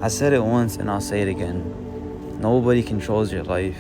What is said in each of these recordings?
I said it once and I'll say it again. Nobody controls your life.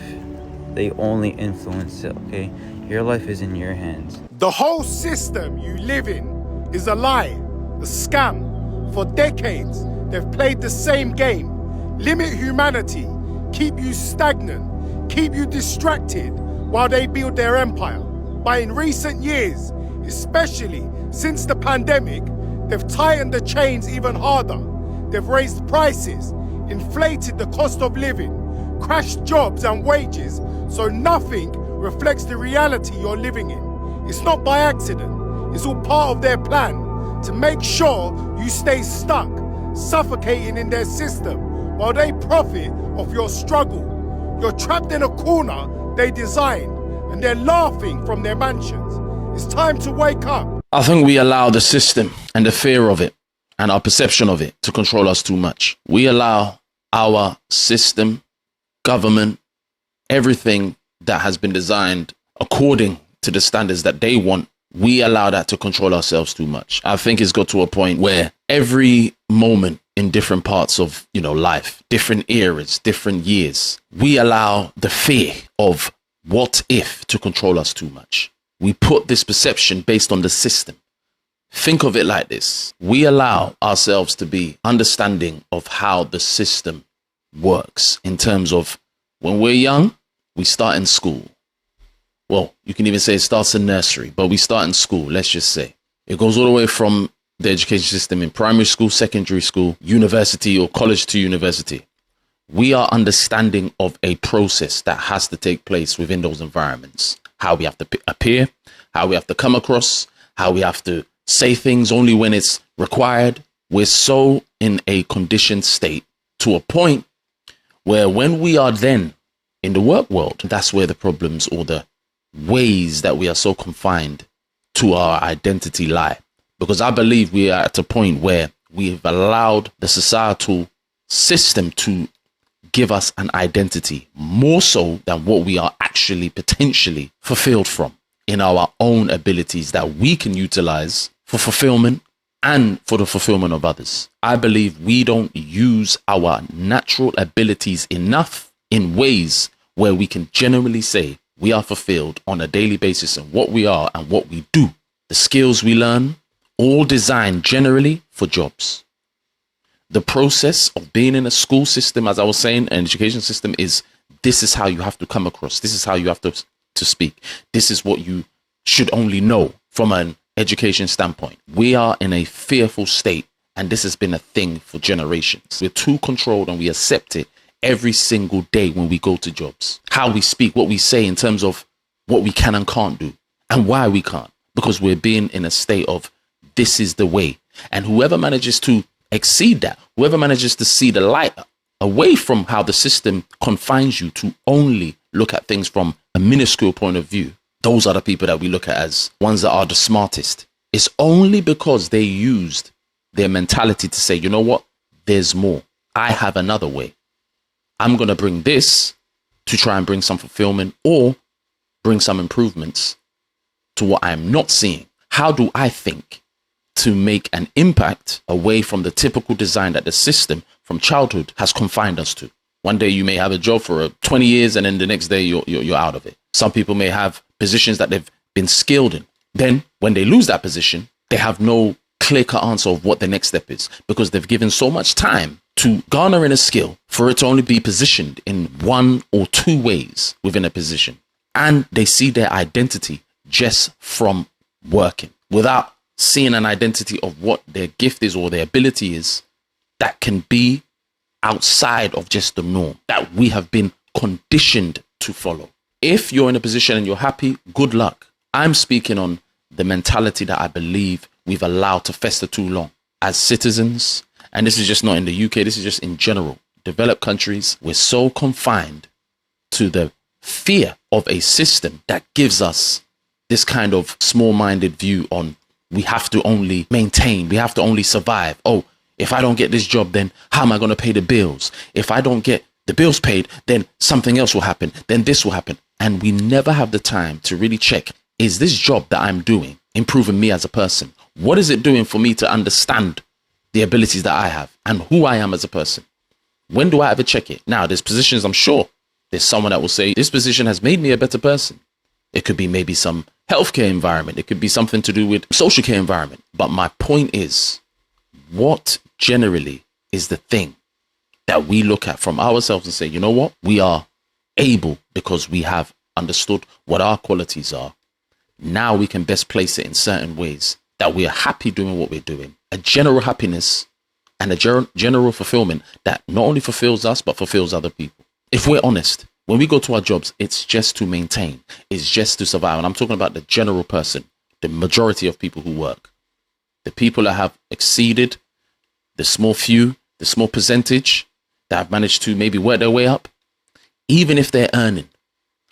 They only influence it, okay? Your life is in your hands. The whole system you live in is a lie, a scam. For decades, they've played the same game. Limit humanity, keep you stagnant, keep you distracted while they build their empire. But in recent years, especially since the pandemic, they've tightened the chains even harder. They've raised prices, inflated the cost of living, crashed jobs and wages, so nothing reflects the reality you're living in. It's not by accident. It's all part of their plan to make sure you stay stuck, suffocating in their system while they profit off your struggle. You're trapped in a corner they designed and they're laughing from their mansions. It's time to wake up. I think we allow the system and the fear of it and our perception of it to control us too much. We allow our system, government, everything that has been designed according to the standards that they want, we allow that to control ourselves too much. I think it's got to a point where every moment in different parts of, life, different eras, different years, we allow the fear of what if to control us too much. We put this perception based on the system. Think of it like this. We allow ourselves to be understanding of how the system works in terms of when we're young, we start in school. Well, you can even say it starts in nursery, but we start in school, let's just say. It goes all the way from the education system in primary school, secondary school, university, or college to university. We are understanding of a process that has to take place within those environments. How we have to appear, how we have to come across, how we have to say things only when it's required. We're so in a conditioned state to a point where when we are then in the work world, that's where the problems or the ways that we are so confined to our identity lie. Because I believe we are at a point where we've allowed the societal system to give us an identity more so than what we are actually potentially fulfilled from in our own abilities that we can utilize for fulfillment and for the fulfillment of others. I believe we don't use our natural abilities enough in ways where we can generally say we are fulfilled on a daily basis in what we are and what we do. The skills we learn, all designed generally for jobs. The process of being in a school system, as I was saying, an education system is, this is how you have to come across. This is how you have to speak. This is what you should only know from an education standpoint. We are in a fearful state, and this has been a thing for generations. We're too controlled and we accept it every single day when we go to jobs. How we speak, what we say in terms of what we can and can't do and why we can't, because we're being in a state of this is the way. And whoever manages to exceed that, whoever manages to see the light away from how the system confines you to only look at things from a minuscule point of view, those are the people that we look at as ones that are the smartest. It's only because they used their mentality to say, you know what, there's more. I have another way. I'm going to bring this to try and bring some fulfillment or bring some improvements to what I'm not seeing. How do I think to make an impact away from the typical design that the system from childhood has confined us to? One day you may have a job for 20 years and then the next day you're out of it. Some people may have positions that they've been skilled in. Then when they lose that position, they have no clear-cut answer of what the next step is because they've given so much time to garner in a skill for it to only be positioned in one or two ways within a position. And they see their identity just from working without seeing an identity of what their gift is or their ability is that can be outside of just the norm that we have been conditioned to follow. If you're in a position and you're happy, good luck. I'm speaking on the mentality that I believe we've allowed to fester too long as citizens. And this is just not in the UK, this is just in general. Developed countries, we're so confined to the fear of a system that gives us this kind of small-minded view on we have to only maintain, we have to only survive. Oh, if I don't get this job, then how am I going to pay the bills? If I don't get the bills paid, then something else will happen, then this will happen. And we never have the time to really check, is this job that I'm doing improving me as a person? What is it doing for me to understand the abilities that I have and who I am as a person? When do I ever check it? Now, there's positions, I'm sure there's someone that will say, this position has made me a better person. It could be maybe some healthcare environment. It could be something to do with social care environment. But my point is, what generally is the thing that we look at from ourselves and say, you know what? We are able, because we have understood what our qualities are. Now we can best place it in certain ways that we are happy doing what we're doing. A general happiness and a general fulfillment that not only fulfills us, but fulfills other people. If we're honest, when we go to our jobs, it's just to maintain, it's just to survive. And I'm talking about the general person, the majority of people who work, the people that have exceeded, the small few, the small percentage that have managed to maybe work their way up. Even if they're earning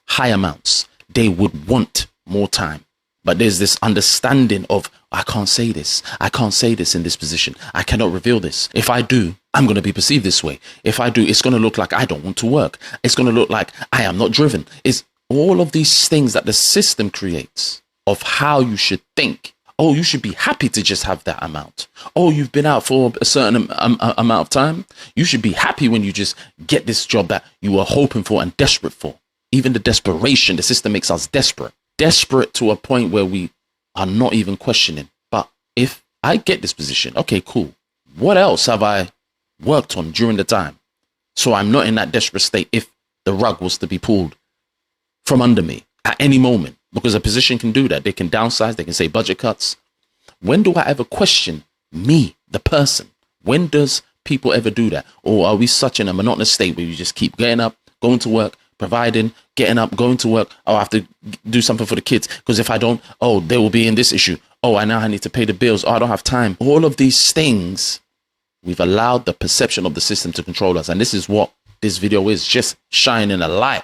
high amounts, they would want more time. But there's this understanding of, I can't say this. I can't say this in this position. I cannot reveal this. If I do, I'm going to be perceived this way. If I do, it's going to look like I don't want to work. It's going to look like I am not driven. It's all of these things that the system creates of how you should think. Oh, you should be happy to just have that amount. Oh, you've been out for a certain amount of time. You should be happy when you just get this job that you were hoping for and desperate for. Even the desperation, the system makes us desperate. Desperate to a point where we are not even questioning. But if I get this position, okay, cool. What else have I worked on during the time? So I'm not in that desperate state if the rug was to be pulled from under me at any moment. Because a position can do that. They can downsize. They can say budget cuts. When do I ever question me, the person? When does people ever do that? Or are we such in a monotonous state where you just keep getting up, going to work, providing, getting up, going to work? Oh, I have to do something for the kids, because if I don't, oh, they will be in this issue. Oh, I need to pay the bills. Oh, I don't have time. All of these things, we've allowed the perception of the system to control us. And this is what this video is, just shining a light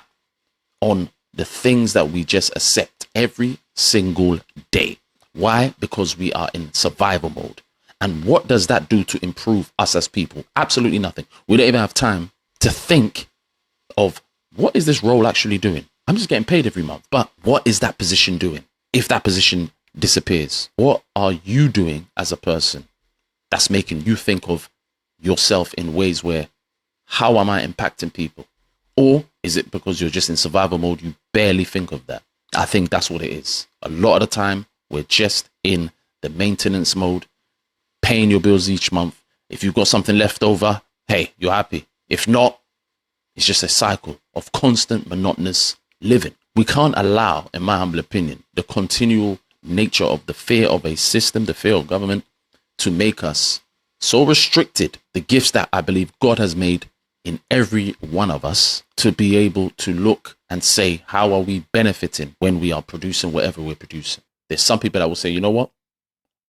on the things that we just accept every single day. Why? Because we are in survival mode. And what does that do to improve us as people? Absolutely nothing. We don't even have time to think of, what is this role actually doing? I'm just getting paid every month. But what is that position doing? If that position disappears, what are you doing as a person that's making you think of yourself in ways where, how am I impacting people? Or is it because you're just in survival mode, you barely think of that? I think that's what it is. A lot of the time, we're just in the maintenance mode, paying your bills each month. If you've got something left over, hey, you're happy. If not, it's just a cycle of constant monotonous living. We can't allow, in my humble opinion, the continual nature of the fear of a system, the fear of government, to make us so restricted. The gifts that I believe God has made in every one of us, to be able to look and say, how are we benefiting when we are producing whatever we're producing? There's some people that will say, you know what?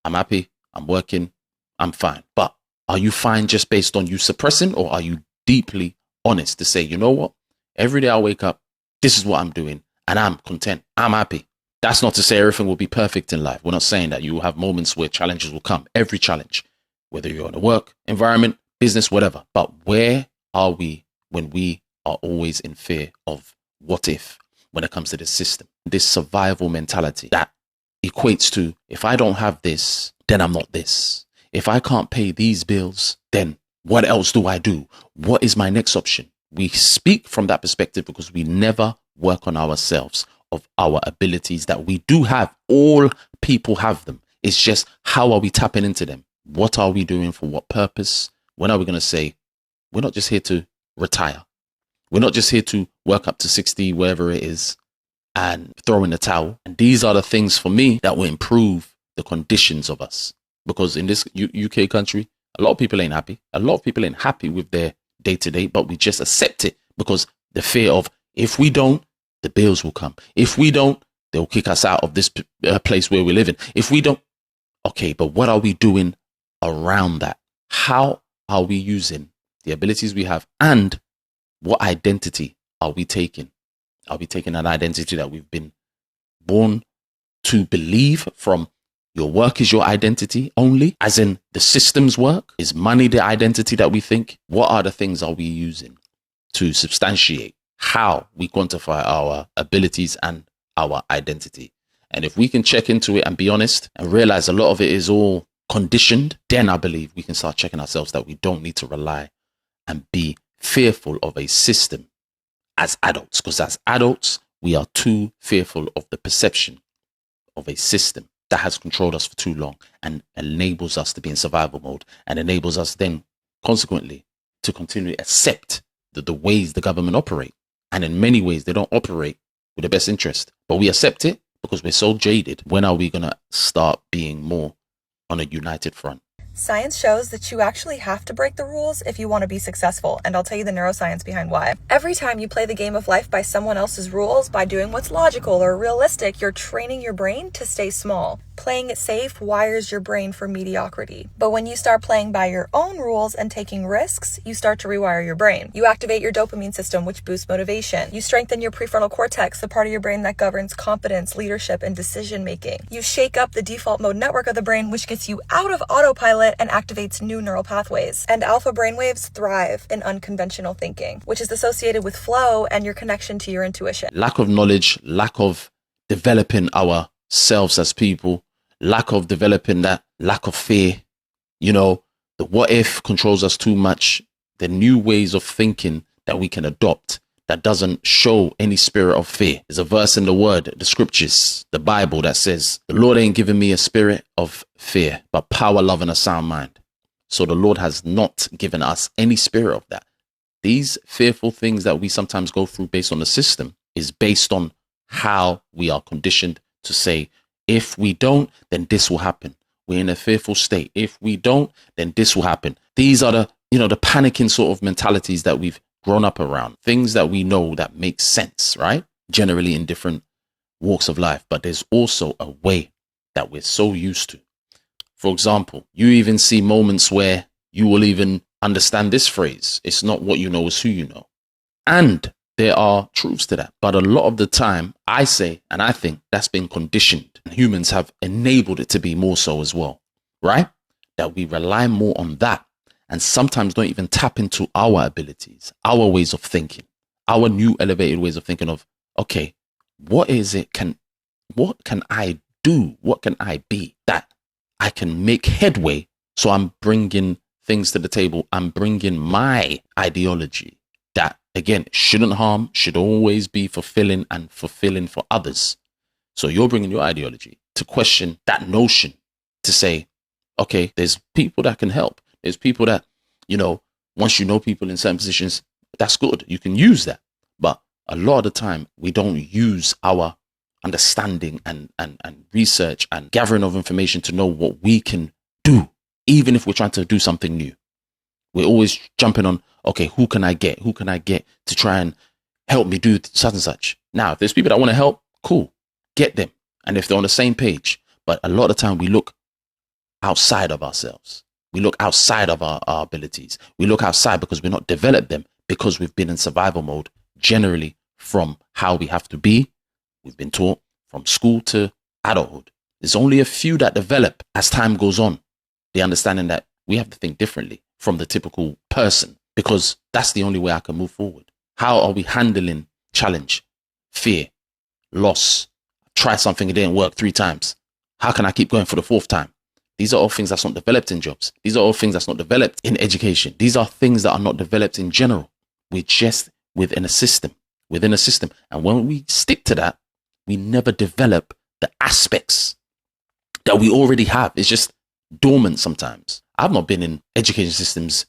I'm happy. I'm working. I'm fine. But are you fine just based on you suppressing, or are you deeply honest to say, you know what? Every day I wake up, this is what I'm doing, and I'm content. I'm happy. That's not to say everything will be perfect in life. We're not saying that. You will have moments where challenges will come. Every challenge, whether you're in a work environment, business, whatever. But where are we when we are always in fear of what if, when it comes to this system, this survival mentality that equates to, if I don't have this, then I'm not this. If I can't pay these bills, then what else do I do? What is my next option? We speak from that perspective because we never work on ourselves, of our abilities that we do have. All people have them. It's just, how are we tapping into them? What are we doing? For what purpose? When are we going to say, we're not just here to retire. We're not just here to work up to 60, wherever it is, and throw in the towel. And these are the things for me that will improve the conditions of us. Because in this UK country, a lot of people ain't happy. A lot of people ain't happy with their day to day, but we just accept it because the fear of, if we don't, the bills will come. If we don't, they'll kick us out of this place where we live in. If we don't, okay, but what are we doing around that? How are we using the abilities we have, and what identity are we taking? Are we taking an identity that we've been born to believe from, your work is your identity only, as in the system's work? Is money the identity that we think? What are the things are we using to substantiate how we quantify our abilities and our identity? And if we can check into it and be honest and realize a lot of it is all conditioned, then I believe we can start checking ourselves that we don't need to rely and be fearful of a system as adults, because as adults, we are too fearful of the perception of a system that has controlled us for too long and enables us to be in survival mode, and enables us then consequently to continually accept the ways the government operate. And in many ways, they don't operate with the best interest, but we accept it because we're so jaded. When are we going to start being more on a united front? Science shows that you actually have to break the rules if you want to be successful, and I'll tell you the neuroscience behind why. Every time you play the game of life by someone else's rules, by doing what's logical or realistic, you're training your brain to stay small. Playing it safe wires your brain for mediocrity. But when you start playing by your own rules and taking risks, you start to rewire your brain. You activate your dopamine system, which boosts motivation. You strengthen your prefrontal cortex, the part of your brain that governs confidence, leadership, and decision making. You shake up the default mode network of the brain, which gets you out of autopilot and activates new neural pathways. And alpha brainwaves thrive in unconventional thinking, which is associated with flow and your connection to your intuition. Lack of knowledge, lack of developing ourselves as people, lack of developing that lack of fear, the what if controls us too much, the new ways of thinking that we can adopt that doesn't show any spirit of fear. There's a verse in the word, the scriptures, the Bible, that says, the Lord ain't given me a spirit of fear, but power, love, and a sound mind. So the Lord has not given us any spirit of that. These fearful things that we sometimes go through based on the system is based on how we are conditioned to say, if we don't, then this will happen. We're in a fearful state. If we don't, then this will happen. These are the panicking sort of mentalities that we've grown up around. Things that we know that make sense, right? Generally in different walks of life. But there's also a way that we're so used to. For example, you even see moments where you will even understand this phrase. It's not what you know, it's who you know. And there are truths to that. But a lot of the time, I say, and I think that's been conditioned. Humans have enabled it to be more so as well, right? That we rely more on that and sometimes don't even tap into our abilities, our ways of thinking, our new elevated ways of thinking of, okay, what can I do? What can I be that I can make headway? So I'm bringing things to the table. I'm bringing my ideology that, again, shouldn't harm, should always be fulfilling and fulfilling for others. So you're bringing your ideology to question that notion, to say, okay, there's people that can help. There's people that, once you know people in certain positions, that's good. You can use that. But a lot of the time, we don't use our understanding and research and gathering of information to know what we can do, even if we're trying to do something new. We're always jumping on, okay, who can I get? Who can I get to try and help me do such and such? Now, if there's people that want to help, cool, get them. And if they're on the same page, but a lot of the time we look outside of ourselves. We look outside of our abilities. We look outside because we're not developed them, because we've been in survival mode, generally from how we have to be. We've been taught from school to adulthood. There's only a few that develop as time goes on, the understanding that we have to think differently from the typical person, because that's the only way I can move forward. How are we handling challenge, fear, loss? Try something, it didn't work 3 times. How can I keep going for the 4th time? These are all things that's not developed in jobs. These are all things that's not developed in education. These are things that are not developed in general. We're just within a system. And when we stick to that, we never develop the aspects that we already have. It's just dormant sometimes. I've not been in education systems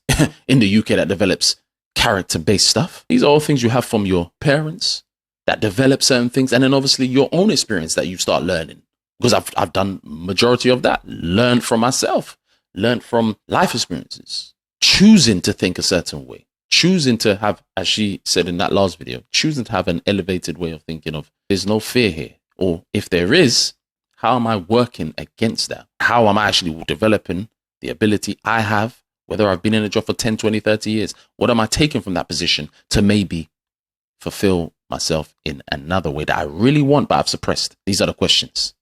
in the UK that develops character-based stuff. These are all things you have from your parents that develop certain things. And then obviously your own experience that you start learning. Because I've done majority of that. Learned from myself. Learned from life experiences. Choosing to think a certain way. Choosing to have, as she said in that last video, choosing to have an elevated way of thinking of, there's no fear here. Or if there is, how am I working against that? How am I actually developing the ability I have, whether I've been in a job for 10, 20, 30 years? What am I taking from that position to maybe fulfill myself in another way that I really want, but I've suppressed? These are the questions.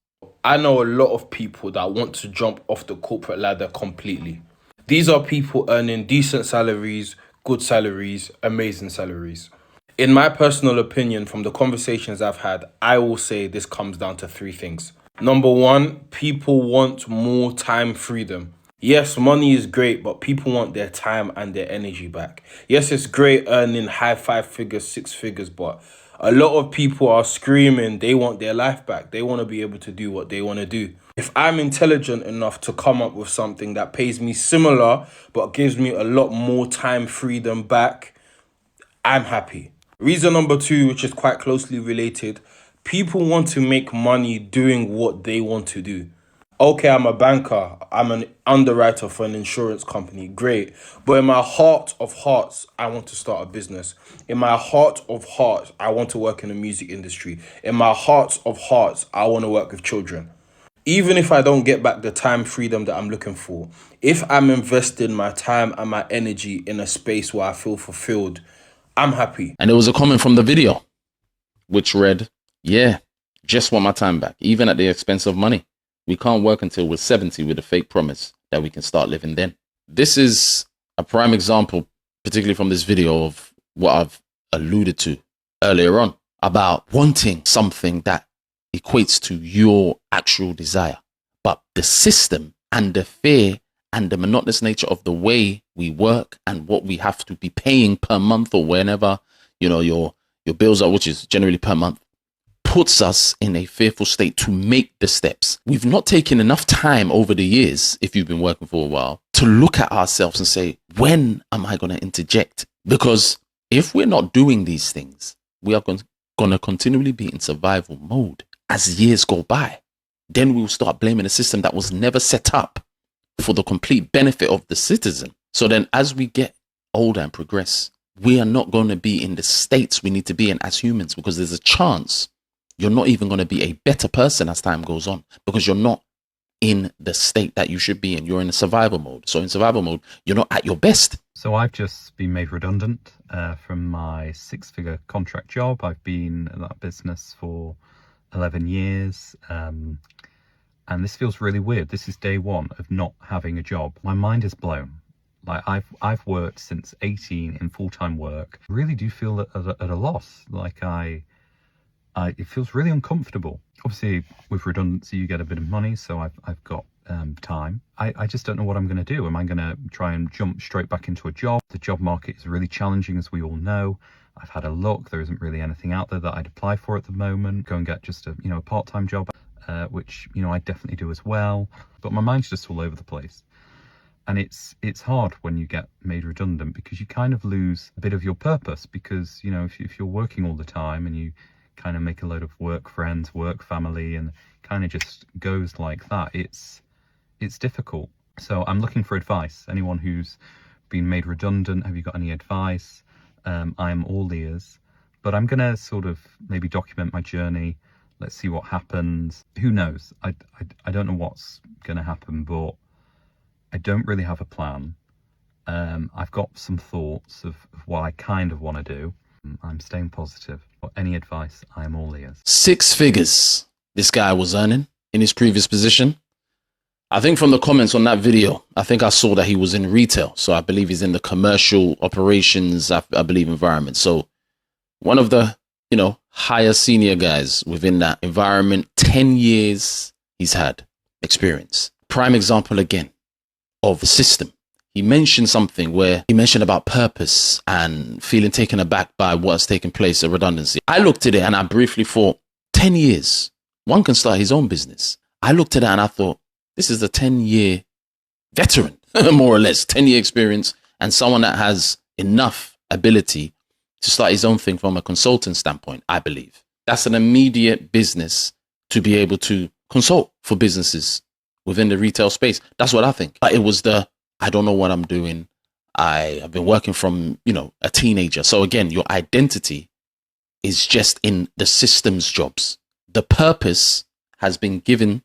I know a lot of people that want to jump off the corporate ladder completely. These are people earning decent salaries, good salaries, amazing salaries. In my personal opinion, from the conversations I've had, I will say this comes down to 3 things. Number 1, people want more time freedom. Yes, money is great, but people want their time and their energy back. Yes, it's great earning high five figures, six figures, but a lot of people are screaming they want their life back. They want to be able to do what they want to do. If I'm intelligent enough to come up with something that pays me similar but gives me a lot more time freedom back, I'm happy. Reason number two, which is quite closely related, people want to make money doing what they want to do. Okay, I'm a banker, I'm an underwriter for an insurance company, great. But in my heart of hearts, I want to start a business. In my heart of hearts, I want to work in the music industry. In my heart of hearts, I want to work with children. Even if I don't get back the time freedom that I'm looking for, if I'm investing my time and my energy in a space where I feel fulfilled, I'm happy. And there was a comment from the video which read, yeah, just want my time back, even at the expense of money. We can't work until we're 70 with a fake promise that we can start living then. This is a prime example, particularly from this video, of what I've alluded to earlier on about wanting something that equates to your actual desire. But the system and the fear and the monotonous nature of the way we work and what we have to be paying per month or whenever, your bills are, which is generally per month, puts us in a fearful state to make the steps. We've not taken enough time over the years, if you've been working for a while, to look at ourselves and say, when am I going to interject? Because if we're not doing these things, we are going to continually be in survival mode as years go by. Then we'll start blaming a system that was never set up for the complete benefit of the citizen. So then as we get older and progress, we are not going to be in the states we need to be in as humans, because there's a chance you're not even going to be a better person as time goes on, because you're not in the state that you should be in. You're in a survival mode. So in survival mode, you're not at your best. So I've just been made redundant from my six-figure contract job. I've been in that business for 11 years. And this feels really weird. This is day one of not having a job. My mind is blown. Like I've worked since 18 in full-time work. I really do feel at a loss. Like it feels really uncomfortable. Obviously, with redundancy, you get a bit of money, so I've got time. I just don't know what I'm going to do. Am I going to try and jump straight back into a job? The job market is really challenging, as we all know. I've had a look. There isn't really anything out there that I'd apply for at the moment. Go and get just a part-time job, which I definitely do as well. But my mind's just all over the place. And it's hard when you get made redundant, because you kind of lose a bit of your purpose, because if you're working all the time and you kind of make a load of work friends, work family, and kind of just goes like that, it's difficult. So I'm looking for advice. Anyone who's been made redundant, have you got any advice? I'm all ears, but I'm gonna sort of maybe document my journey. Let's see what happens. Who knows? I don't know what's gonna happen, but I don't really have a plan. I've got some thoughts of what I kind of want to do. I'm staying positive. Any advice, I am all ears. 6 figures this guy was earning in his previous position. I think from the comments on that video, I think I saw that he was in retail. So I believe he's in the commercial operations, I believe, environment. So one of the, higher senior guys within that environment, 10 years he's had experience. Prime example again of the system. He mentioned something where he mentioned about purpose and feeling taken aback by what's taken place, a redundancy. I looked at it and I briefly thought, 10 years, one can start his own business. I looked at it and I thought, this is a 10-year veteran, more or less, 10-year experience, and someone that has enough ability to start his own thing from a consultant standpoint, I believe. That's an immediate business to be able to consult for businesses within the retail space. That's what I think. But it was I don't know what I'm doing. I have been working from, a teenager. So again, your identity is just in the system's jobs. The purpose has been given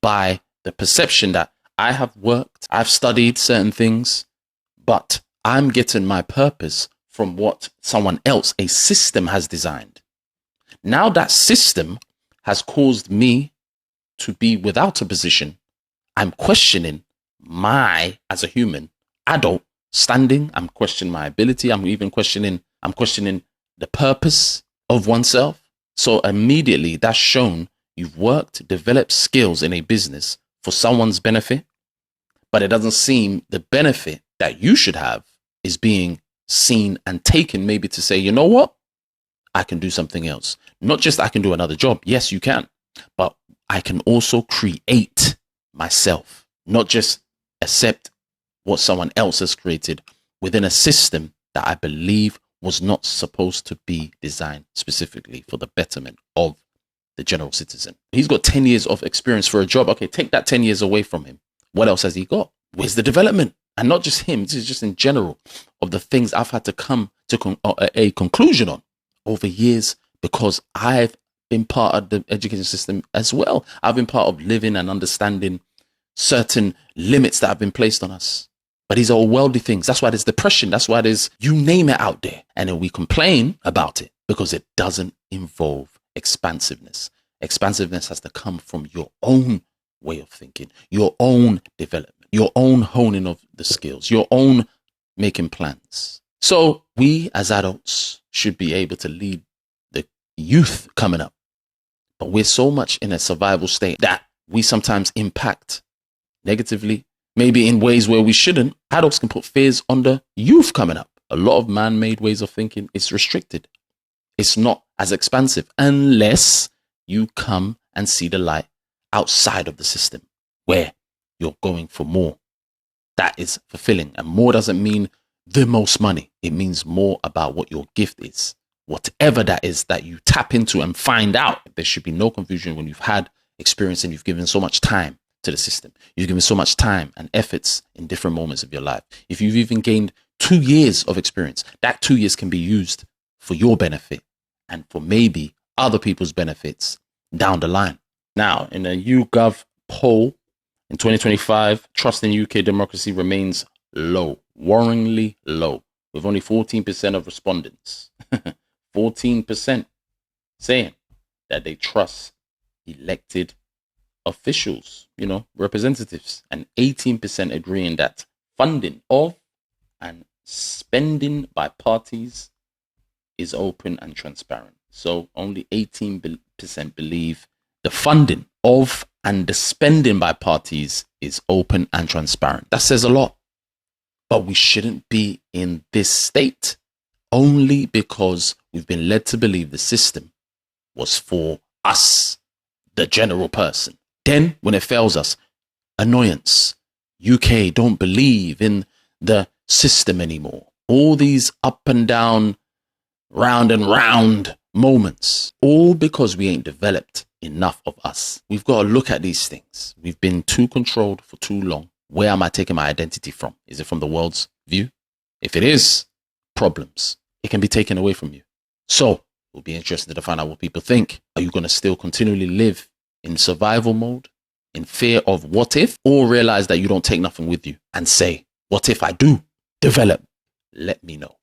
by the perception that I have worked, I've studied certain things, but I'm getting my purpose from what someone else, a system, has designed. Now that system has caused me to be without a position. I'm questioning as a human adult standing. I'm questioning my ability. I'm questioning the purpose of oneself. So immediately that's shown you've worked, developed skills in a business for someone's benefit, But it doesn't seem the benefit that you should have is being seen and taken, maybe to say, you know what? I can do something else. Not just I can do another job. Yes, you can. But I can also create myself, not just accept what someone else has created within a system that I believe was not supposed to be designed specifically for the betterment of the general citizen. He's got 10 years of experience for a job. Okay, take that 10 years away from him. What else has he got? Where's the development? And not just him, this is just in general of the things I've had to come to a conclusion on over years, because I've been part of the education system as well. I've been part of living and understanding certain limits that have been placed on us. But these are all worldly things. That's why there's depression. That's why there's, you name it, out there. And then we complain about it because it doesn't involve expansiveness. Expansiveness has to come from your own way of thinking, your own development, your own honing of the skills, your own making plans. So we as adults should be able to lead the youth coming up. But we're so much in a survival state that we sometimes impact negatively, maybe in ways where we shouldn't. Adults can put fears on the youth coming up. A lot of man-made ways of thinking is restricted. It's not as expansive unless you come and see the light outside of the system where you're going for more. That is fulfilling. And more doesn't mean the most money. It means more about what your gift is. Whatever that is that you tap into and find out. There should be no confusion when you've had experience and you've given so much time to the system. You've given so much time and efforts in different moments of your life. If you've even gained 2 years of experience, that 2 years can be used for your benefit and for maybe other people's benefits down the line. Now, in a YouGov poll in 2025, trust in UK democracy remains low, worryingly low, with only 14% of respondents, 14% saying that they trust elected officials, representatives, and 18% agreeing that funding of and spending by parties is open and transparent. So only 18% believe the funding of and the spending by parties is open and transparent. That says a lot. But we shouldn't be in this state only because we've been led to believe the system was for us, the general person. Then when it fails us, annoyance. UK don't believe in the system anymore. All these up and down, round and round moments, all because we ain't developed enough of us. We've got to look at these things. We've been too controlled for too long. Where am I taking my identity from? Is it from the world's view? If it is, problems. It can be taken away from you. So we'll be interested to find out what people think. Are you going to still continually live in survival mode, in fear of what if, or realize that you don't take nothing with you and say, what if I do develop? Let me know.